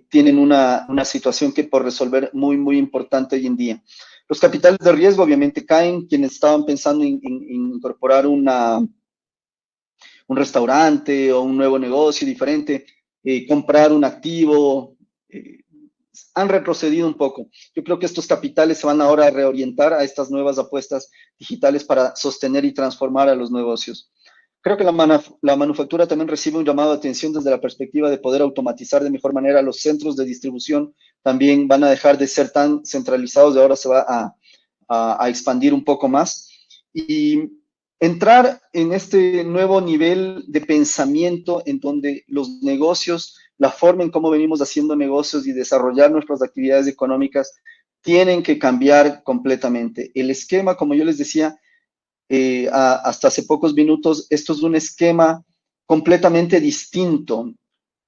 tienen una situación que por resolver muy, muy importante hoy en día. Los capitales de riesgo obviamente caen. Quienes estaban pensando en incorporar un restaurante o un nuevo negocio diferente, comprar un activo, han retrocedido un poco. Yo creo que estos capitales se van ahora a reorientar a estas nuevas apuestas digitales para sostener y transformar a los negocios. Creo que la manufactura también recibe un llamado de atención desde la perspectiva de poder automatizar de mejor manera los centros de distribución. También van a dejar de ser tan centralizados y ahora se va a expandir un poco más. Y entrar en este nuevo nivel de pensamiento en donde los negocios, la forma en cómo venimos haciendo negocios y desarrollar nuestras actividades económicas tienen que cambiar completamente. El esquema, como yo les decía, hasta hace pocos minutos, esto es un esquema completamente distinto.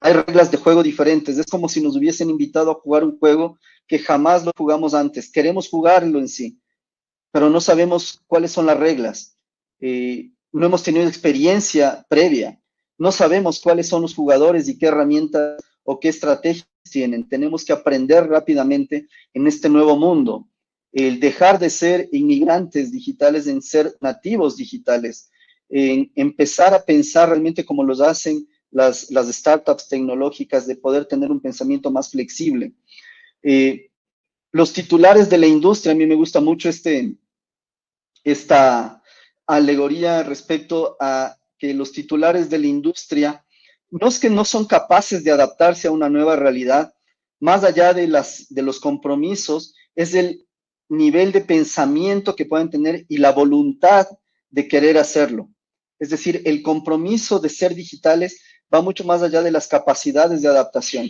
Hay reglas de juego diferentes. Es como si nos hubiesen invitado a jugar un juego que jamás lo jugamos antes. Queremos jugarlo en sí, pero no sabemos cuáles son las reglas. No hemos tenido experiencia previa. No sabemos cuáles son los jugadores y qué herramientas o qué estrategias tienen. Tenemos que aprender rápidamente en este nuevo mundo. El dejar de ser inmigrantes digitales en ser nativos digitales, en empezar a pensar realmente como los hacen las startups tecnológicas, de poder tener un pensamiento más flexible. Los titulares de la industria, a mí me gusta mucho esta alegoría respecto a que los titulares de la industria no es que no son capaces de adaptarse a una nueva realidad, más allá de los compromisos, es el nivel de pensamiento que pueden tener y la voluntad de querer hacerlo. Es decir, el compromiso de ser digitales va mucho más allá de las capacidades de adaptación.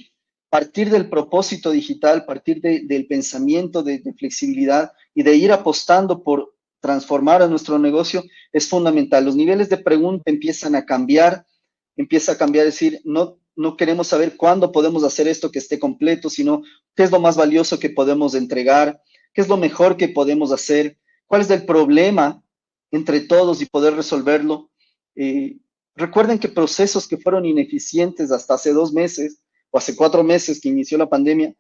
Partir del propósito digital, partir del pensamiento de flexibilidad y de ir apostando por transformar a nuestro negocio es fundamental. Los niveles de pregunta empieza a cambiar, es decir, no queremos saber cuándo podemos hacer esto que esté completo, sino qué es lo más valioso que podemos entregar, qué es lo mejor que podemos hacer, cuál es el problema entre todos y poder resolverlo. Recuerden que procesos que fueron ineficientes hasta hace 2 meses o hace 4 meses que inició la pandemia,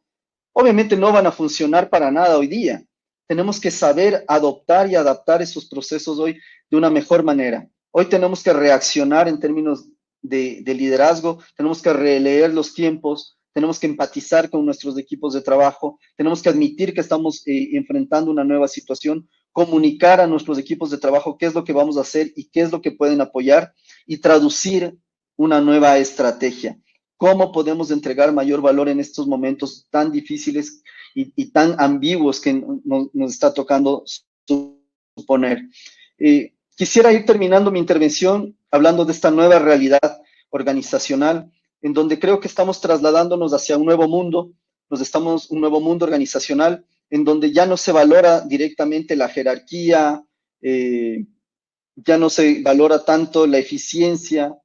obviamente no van a funcionar para nada hoy día. Tenemos que saber adoptar y adaptar esos procesos hoy de una mejor manera. Hoy tenemos que reaccionar en términos de liderazgo, tenemos que releer los tiempos, tenemos que empatizar con nuestros equipos de trabajo, tenemos que admitir que estamos enfrentando una nueva situación, comunicar a nuestros equipos de trabajo qué es lo que vamos a hacer y qué es lo que pueden apoyar y traducir una nueva estrategia. ¿Cómo podemos entregar mayor valor en estos momentos tan difíciles y tan ambiguos que nos está tocando suponer? Quisiera ir terminando mi intervención hablando de esta nueva realidad organizacional, en donde creo que estamos trasladándonos hacia un nuevo mundo, un nuevo mundo organizacional, en donde ya no se valora directamente la jerarquía, ya no se valora tanto la eficiencia,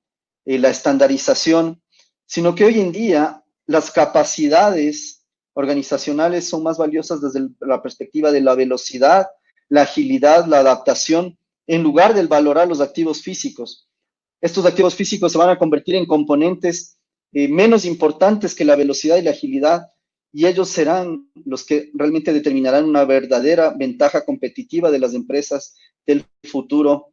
la estandarización, sino que hoy en día las capacidades organizacionales son más valiosas desde la perspectiva de la velocidad, la agilidad, la adaptación, en lugar de valorar los activos físicos. Estos activos físicos se van a convertir en componentes menos importantes que la velocidad y la agilidad, y ellos serán los que realmente determinarán una verdadera ventaja competitiva de las empresas del futuro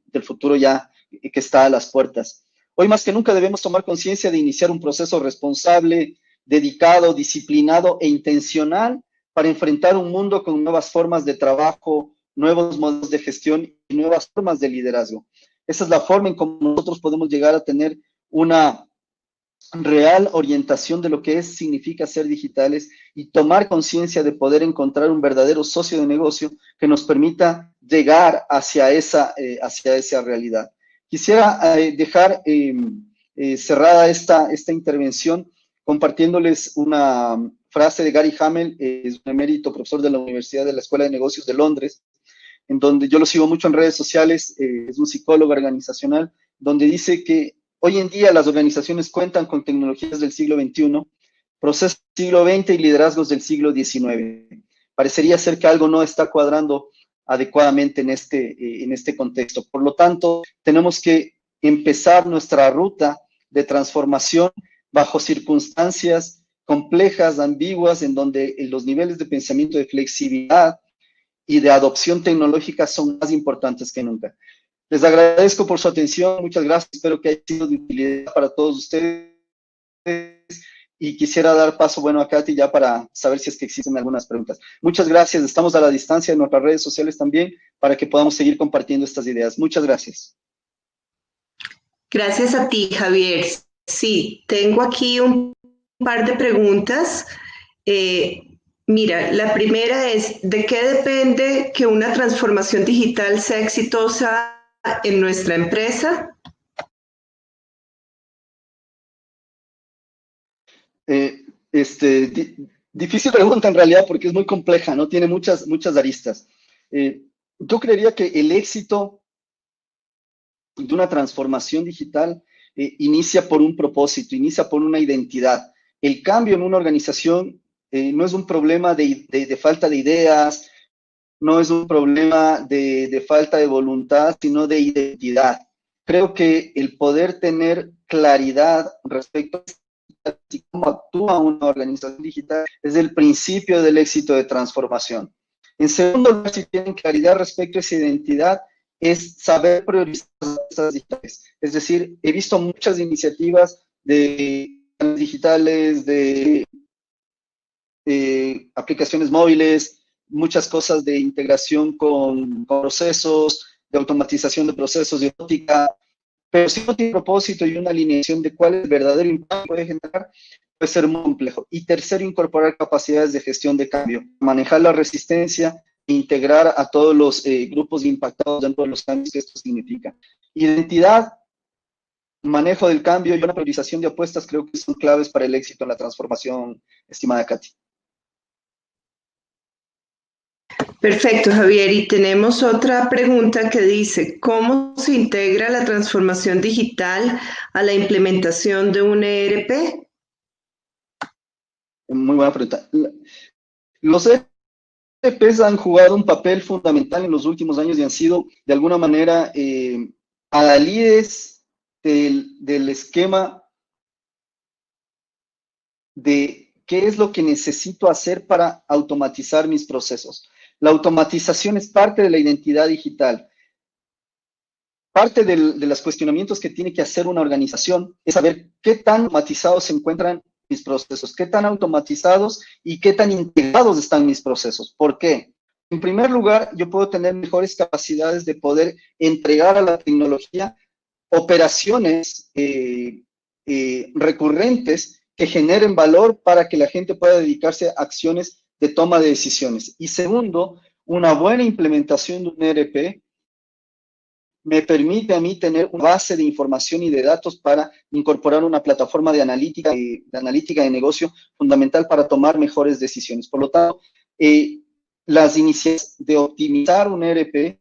ya que está a las puertas. Hoy más que nunca debemos tomar conciencia de iniciar un proceso responsable, dedicado, disciplinado e intencional para enfrentar un mundo con nuevas formas de trabajo, nuevos modos de gestión y nuevas formas de liderazgo. Esa es la forma en cómo nosotros podemos llegar a tener una real orientación de lo que significa ser digitales y tomar conciencia de poder encontrar un verdadero socio de negocio que nos permita llegar hacia esa realidad. Quisiera dejar cerrada esta intervención compartiéndoles una frase de Gary Hamel, es un emérito profesor de la Universidad de la Escuela de Negocios de Londres, en donde yo lo sigo mucho en redes sociales, es un psicólogo organizacional, donde dice que hoy en día las organizaciones cuentan con tecnologías del siglo XXI, procesos del siglo XX y liderazgos del siglo XIX. Parecería ser que algo no está cuadrando adecuadamente en este contexto. Por lo tanto, tenemos que empezar nuestra ruta de transformación bajo circunstancias complejas, ambiguas, en donde los niveles de pensamiento de flexibilidad y de adopción tecnológica son más importantes que nunca. Les agradezco por su atención, muchas gracias, espero que haya sido de utilidad para todos ustedes y quisiera dar paso, a Katy ya para saber si es que existen algunas preguntas. Muchas gracias, estamos a la distancia en nuestras redes sociales también para que podamos seguir compartiendo estas ideas. Muchas gracias. Gracias a ti, Javier. Sí, tengo aquí un par de preguntas. Mira, la primera es, ¿de qué depende que una transformación digital sea exitosa en nuestra empresa? Difícil pregunta en realidad porque es muy compleja, ¿no? Tiene muchas aristas. Yo creería que el éxito de una transformación digital inicia por un propósito, inicia por una identidad. El cambio en una organización no es un problema de falta de ideas, no es un problema de falta de voluntad, sino de identidad. Creo que el poder tener claridad respecto a cómo actúa una organización digital es el principio del éxito de transformación. En segundo lugar, si tienen claridad respecto a esa identidad, es saber priorizar las digitales. Es decir, he visto muchas iniciativas de digitales, de aplicaciones móviles, muchas cosas de integración con procesos, de automatización de procesos, de óptica, pero si no tiene propósito y una alineación de cuál es el verdadero impacto que puede generar, puede ser muy complejo. Y tercero, incorporar capacidades de gestión de cambio, manejar la resistencia e integrar a todos los grupos impactados dentro de los cambios que esto significa. Identidad, manejo del cambio y una priorización de apuestas creo que son claves para el éxito en la transformación, estimada Katy. Perfecto, Javier. Y tenemos otra pregunta que dice, ¿cómo se integra la transformación digital a la implementación de un ERP? Muy buena pregunta. Los ERPs han jugado un papel fundamental en los últimos años y han sido, de alguna manera, adalides del esquema de qué es lo que necesito hacer para automatizar mis procesos. La automatización es parte de la identidad digital. Parte de los cuestionamientos que tiene que hacer una organización es saber qué tan automatizados se encuentran mis procesos, qué tan automatizados y qué tan integrados están mis procesos. ¿Por qué? En primer lugar, yo puedo tener mejores capacidades de poder entregar a la tecnología operaciones recurrentes que generen valor para que la gente pueda dedicarse a acciones de toma de decisiones. Y segundo, una buena implementación de un ERP me permite a mí tener una base de información y de datos para incorporar una plataforma de analítica de negocio fundamental para tomar mejores decisiones. Por lo tanto, las iniciativas de optimizar un ERP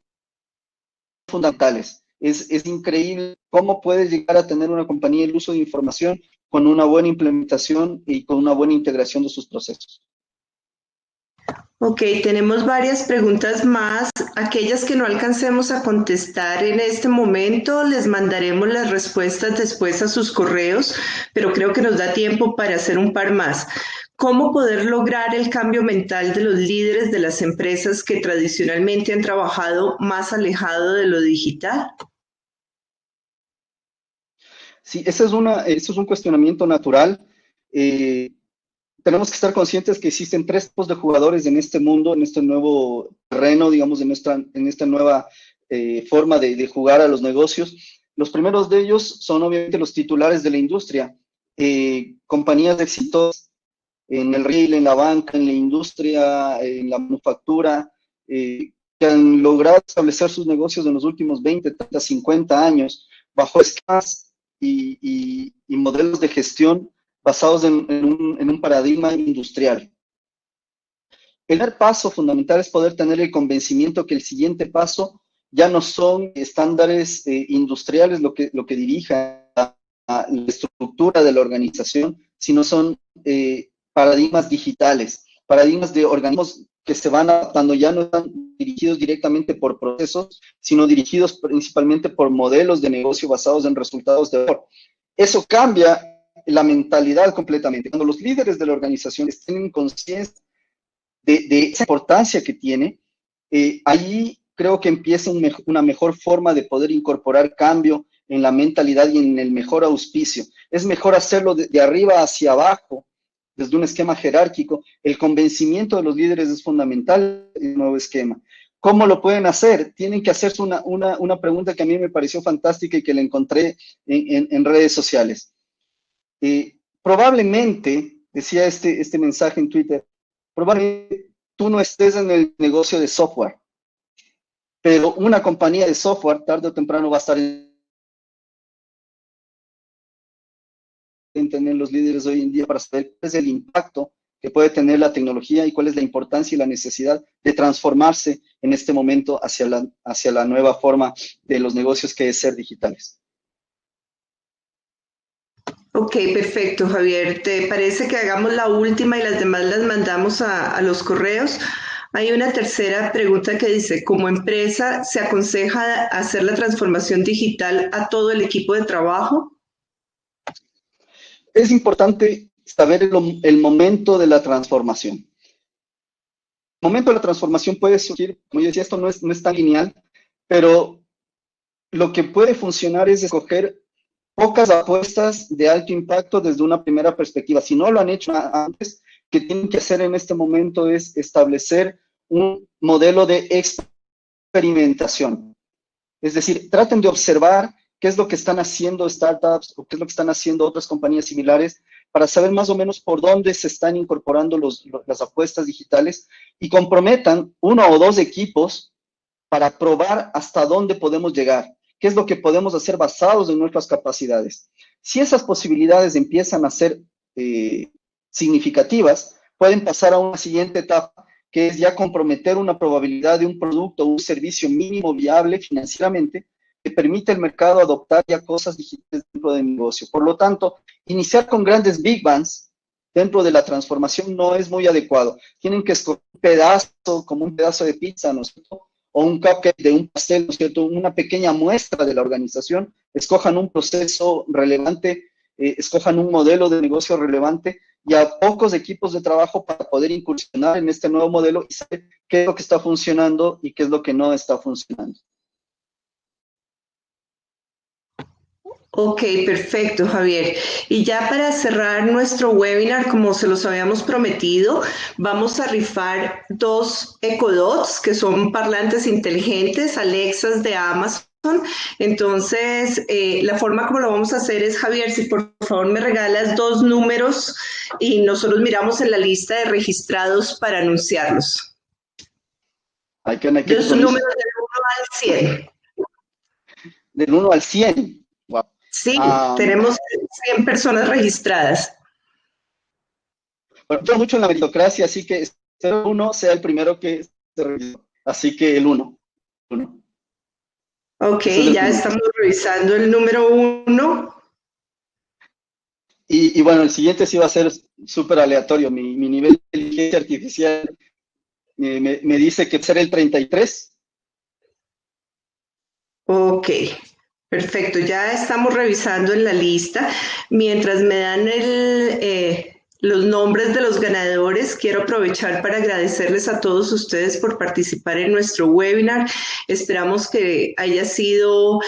son fundamentales. Es increíble cómo puedes llegar a tener una compañía el uso de información con una buena implementación y con una buena integración de sus procesos. Ok, tenemos varias preguntas más. Aquellas que no alcancemos a contestar en este momento, les mandaremos las respuestas después a sus correos, pero creo que nos da tiempo para hacer un par más. ¿Cómo poder lograr el cambio mental de los líderes de las empresas que tradicionalmente han trabajado más alejado de lo digital? Sí, ese es un cuestionamiento natural. Tenemos que estar conscientes que existen tres tipos de jugadores en este mundo, en este nuevo terreno, digamos, en esta nueva forma de jugar a los negocios. Los primeros de ellos son obviamente los titulares de la industria, compañías exitosas en el retail, en la banca, en la industria, en la manufactura, que han logrado establecer sus negocios en los últimos 20, 30, 50 años bajo esquemas y modelos de gestión basados en un paradigma industrial. El primer paso fundamental es poder tener el convencimiento que el siguiente paso ya no son estándares industriales lo que dirija a la estructura de la organización, sino son paradigmas digitales, paradigmas de organismos que se van adaptando, ya no están dirigidos directamente por procesos, sino dirigidos principalmente por modelos de negocio basados en resultados de valor. Eso cambia la mentalidad completamente. Cuando los líderes de la organización tienen conciencia de esa importancia que tiene, ahí creo que empieza una mejor forma de poder incorporar cambio en la mentalidad y en el mejor auspicio. Es mejor hacerlo de arriba hacia abajo, desde un esquema jerárquico. El convencimiento de los líderes es fundamental en el nuevo esquema. ¿Cómo lo pueden hacer? Tienen que hacerse una pregunta que a mí me pareció fantástica y que la encontré en redes sociales. Probablemente, decía este mensaje en Twitter, probablemente tú no estés en el negocio de software, pero una compañía de software tarde o temprano va a estar en tener los líderes hoy en día para saber cuál es el impacto que puede tener la tecnología y cuál es la importancia y la necesidad de transformarse en este momento hacia la nueva forma de los negocios, que es ser digitales. Ok, perfecto, Javier. ¿Te parece que hagamos la última y las demás las mandamos a los correos? Hay una tercera pregunta que dice, ¿como empresa se aconseja hacer la transformación digital a todo el equipo de trabajo? Es importante saber el momento de la transformación. El momento de la transformación puede surgir, como yo decía, esto no es tan lineal, pero lo que puede funcionar es escoger pocas apuestas de alto impacto desde una primera perspectiva. Si no lo han hecho antes, que tienen que hacer en este momento es establecer un modelo de experimentación. Es decir, traten de observar qué es lo que están haciendo startups o qué es lo que están haciendo otras compañías similares para saber más o menos por dónde se están incorporando las apuestas digitales y comprometan 1 o 2 equipos para probar hasta dónde podemos llegar, qué es lo que podemos hacer basados en nuestras capacidades. Si esas posibilidades empiezan a ser significativas, pueden pasar a una siguiente etapa, que es ya comprometer una probabilidad de un producto o un servicio mínimo viable financieramente que permite al mercado adoptar ya cosas digitales dentro del negocio. Por lo tanto, iniciar con grandes big bangs dentro de la transformación no es muy adecuado. Tienen que escoger un pedazo, como un pedazo de pizza, ¿no es cierto?, o un cupcake de un pastel, ¿no es cierto?, una pequeña muestra de la organización, escojan un proceso relevante, escojan un modelo de negocio relevante y a pocos equipos de trabajo para poder incursionar en este nuevo modelo y saber qué es lo que está funcionando y qué es lo que no está funcionando. Ok, perfecto, Javier. Y ya para cerrar nuestro webinar, como se los habíamos prometido, vamos a rifar 2 Echo Dots, que son parlantes inteligentes, Alexas de Amazon. Entonces, la forma como lo vamos a hacer es, Javier, si por favor me regalas 2 números y nosotros miramos en la lista de registrados para anunciarlos. Hay que 2 números del 1 al 100. Del 1 al 100. Wow. Sí, tenemos 100 personas registradas. Bueno, yo mucho en la meritocracia, así que el 1 sea el primero que se registre. Así que el 1. Ok, ya estamos revisando el número 1. Y bueno, el siguiente sí va a ser súper aleatorio. Mi nivel de inteligencia artificial me dice que será el 33. Ok, perfecto. Ya estamos revisando en la lista. Mientras me dan los nombres de los ganadores, quiero aprovechar para agradecerles a todos ustedes por participar en nuestro webinar. Esperamos que haya sido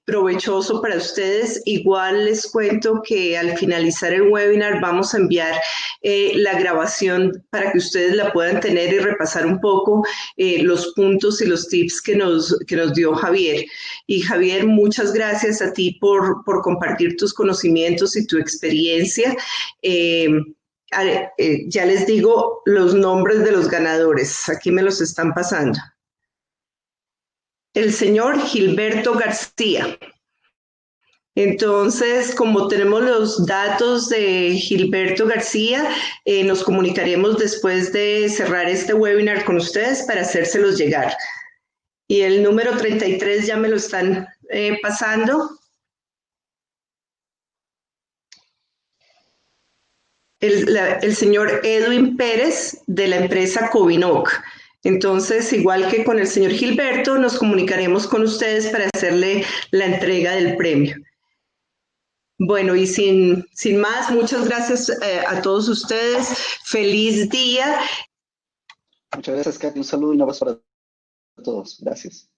provechoso para ustedes. Igual les cuento que al finalizar el webinar vamos a enviar la grabación para que ustedes la puedan tener y repasar un poco los puntos y los tips que nos dio Javier. Y Javier, muchas gracias a ti por compartir tus conocimientos y tu experiencia. Ya les digo los nombres de los ganadores. Aquí me los están pasando. El señor Gilberto García. Entonces, como tenemos los datos de Gilberto García, nos comunicaremos después de cerrar este webinar con ustedes para hacérselos llegar. Y el número 33 ya me lo están pasando. el señor Edwin Pérez de la empresa Covinoc. Entonces, igual que con el señor Gilberto, nos comunicaremos con ustedes para hacerle la entrega del premio. Bueno, y sin más, muchas gracias a todos ustedes. Feliz día. Muchas gracias, Katy. Un saludo y un abrazo para todos. Gracias.